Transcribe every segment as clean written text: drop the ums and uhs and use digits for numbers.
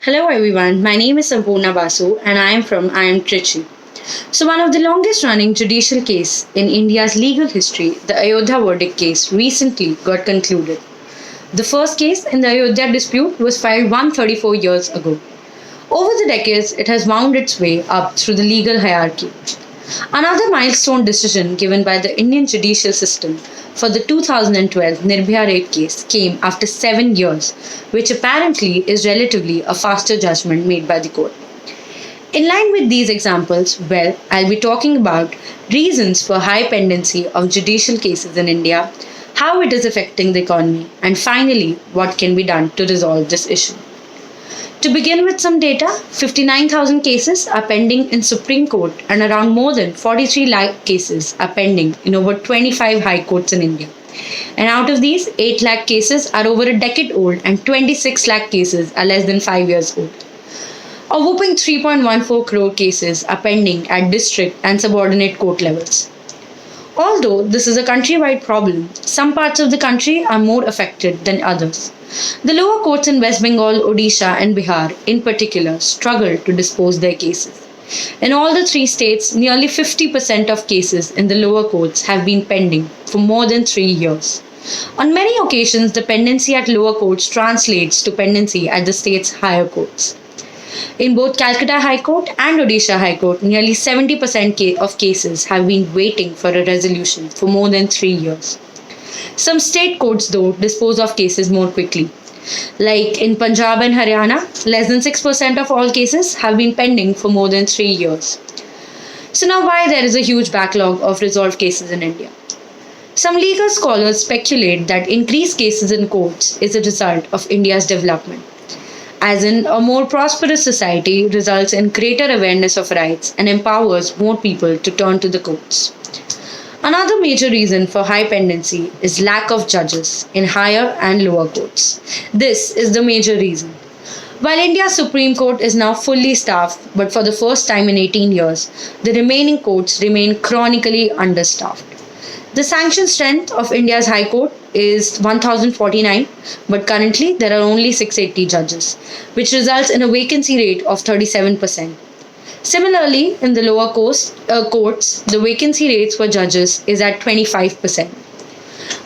Hello everyone, my name is Sampurna Basu and I am Trichy. So one of the longest running judicial case in India's legal history, the Ayodhya verdict case, recently got concluded. The first case in the Ayodhya dispute was filed 134 years ago. Over the decades, it has wound its way up through the legal hierarchy. Another milestone decision given by the Indian judicial system for the 2012 Nirbhaya rape case came after 7 years, which apparently is relatively a faster judgment made by the court. In line with these examples, I'll be talking about reasons for high pendency of judicial cases in India, how it is affecting the economy, and finally, what can be done to resolve this issue. To begin with some data, 59,000 cases are pending in Supreme Court and around more than 43 lakh cases are pending in over 25 high courts in India. And out of these, 8 lakh cases are over a decade old and 26 lakh cases are less than 5 years old. A whopping 3.14 crore cases are pending at district and subordinate court levels. Although this is a countrywide problem, some parts of the country are more affected than others. The lower courts in West Bengal, Odisha, and Bihar, in particular, struggle to dispose their cases. In all the three states, nearly 50% of cases in the lower courts have been pending for more than 3 years. On many occasions, the pendency at lower courts translates to pendency at the state's higher courts. In both Calcutta High Court and Odisha High Court, nearly 70% of cases have been waiting for a resolution for more than 3 years. Some state courts, though, dispose of cases more quickly. Like in Punjab and Haryana, less than 6% of all cases have been pending for more than 3 years. So now why there is a huge backlog of resolved cases in India? Some legal scholars speculate that increased cases in courts is a result of India's development. As in, a more prosperous society results in greater awareness of rights and empowers more people to turn to the courts. Another major reason for high pendency is lack of judges in higher and lower courts. This is the major reason. While India's Supreme Court is now fully staffed, but for the first time in 18 years, the remaining courts remain chronically understaffed. The sanction strength of India's High Court is 1049, but currently there are only 680 judges, which results in a vacancy rate of 37%. Similarly, in the lower courts, the vacancy rates for judges is at 25%.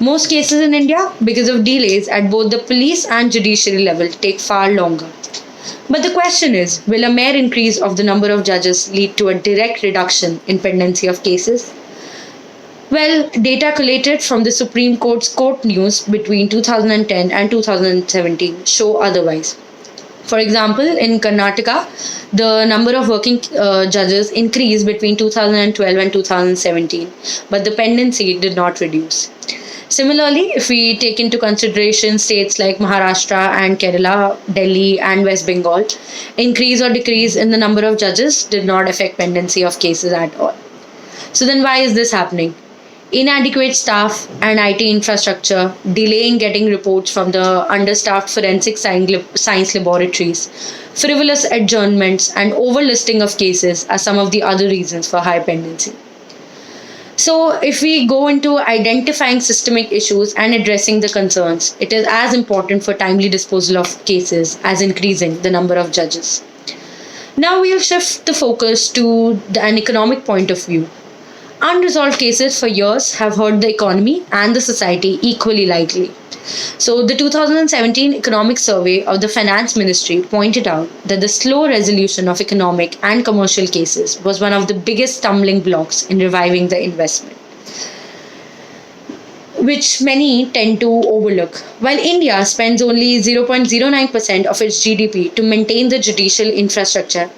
Most cases in India, because of delays at both the police and judiciary level, take far longer. But the question is, will a mere increase of the number of judges lead to a direct reduction in pendency of cases? Well, data collated from the Supreme Court's court news between 2010 and 2017 show otherwise. For example, in Karnataka, the number of working judges increased between 2012 and 2017, but the pendency did not reduce. Similarly, if we take into consideration states like Maharashtra and Kerala, Delhi and West Bengal, increase or decrease in the number of judges did not affect pendency of cases at all. So then why is this happening? Inadequate staff and IT infrastructure, delay in getting reports from the understaffed forensic science laboratories, frivolous adjournments, and overlisting of cases are some of the other reasons for high pendency. So, if we go into identifying systemic issues and addressing the concerns, it is as important for timely disposal of cases as increasing the number of judges. Now, we'll shift the focus to an economic point of view. Unresolved cases for years have hurt the economy and the society equally lightly. So, the 2017 Economic Survey of the Finance Ministry pointed out that the slow resolution of economic and commercial cases was one of the biggest stumbling blocks in reviving the investment, which many tend to overlook. While India spends only 0.09% of its GDP to maintain the judicial infrastructure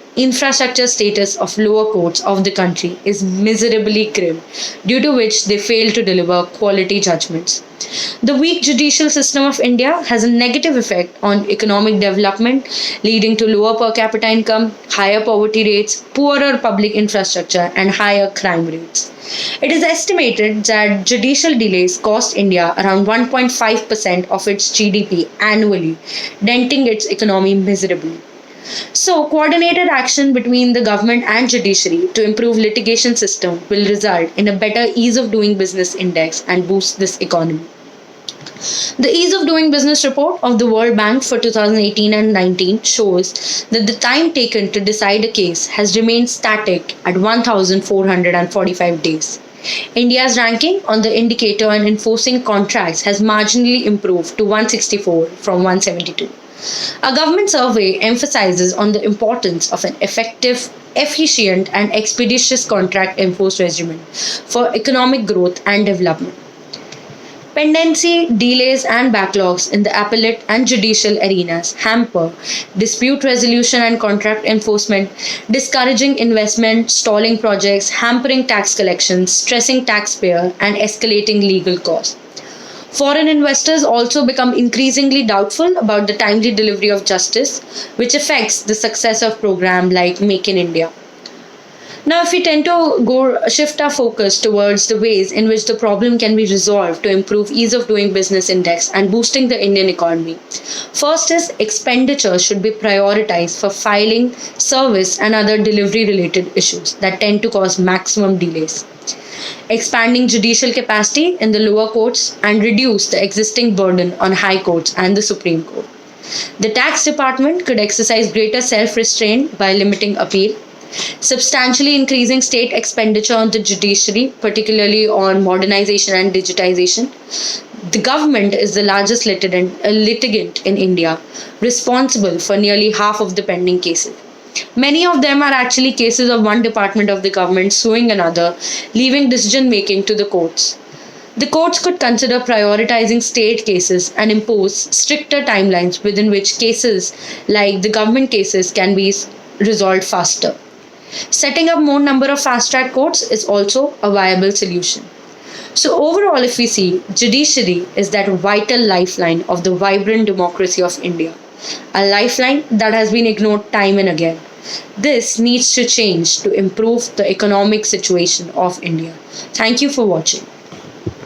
status of lower courts of the country is miserably grim, due to which they fail to deliver quality judgments. The weak judicial system of India has a negative effect on economic development, leading to lower per capita income, higher poverty rates, poorer public infrastructure, and higher crime rates. It is estimated that judicial delays cost India around 1.5% of its GDP annually, denting its economy miserably. So, coordinated action between the government and judiciary to improve litigation system will result in a better ease of doing business index and boost this economy. The Ease of Doing Business report of the World Bank for 2018 and 19 shows that the time taken to decide a case has remained static at 1,445 days. India's ranking on the indicator on enforcing contracts has marginally improved to 164 from 172. A government survey emphasizes on the importance of an effective, efficient and expeditious contract enforcement regimen for economic growth and development. Pendency, delays, and backlogs in the appellate and judicial arenas hamper dispute resolution and contract enforcement, discouraging investment, stalling projects, hampering tax collections, stressing taxpayer, and escalating legal costs. Foreign investors also become increasingly doubtful about the timely delivery of justice, which affects the success of programs like Make in India. Now, if we tend to go shift our focus towards the ways in which the problem can be resolved to improve ease of doing business index and boosting the Indian economy. First is expenditure should be prioritized for filing, service and other delivery related issues that tend to cause maximum delays. Expanding judicial capacity in the lower courts and reduce the existing burden on high courts and the Supreme Court. The tax department could exercise greater self-restraint by limiting appeal, substantially increasing state expenditure on the judiciary, particularly on modernization and digitization. The government is the largest litigant in India, responsible for nearly half of the pending cases. Many of them are actually cases of one department of the government suing another, leaving decision making to the courts. The courts could consider prioritizing state cases and impose stricter timelines within which cases like the government cases can be resolved faster. Setting up more number of fast track courts is also a viable solution. So overall, if we see, judiciary is that vital lifeline of the vibrant democracy of India, a lifeline that has been ignored time and again. This needs to change to improve the economic situation of India. Thank you for watching.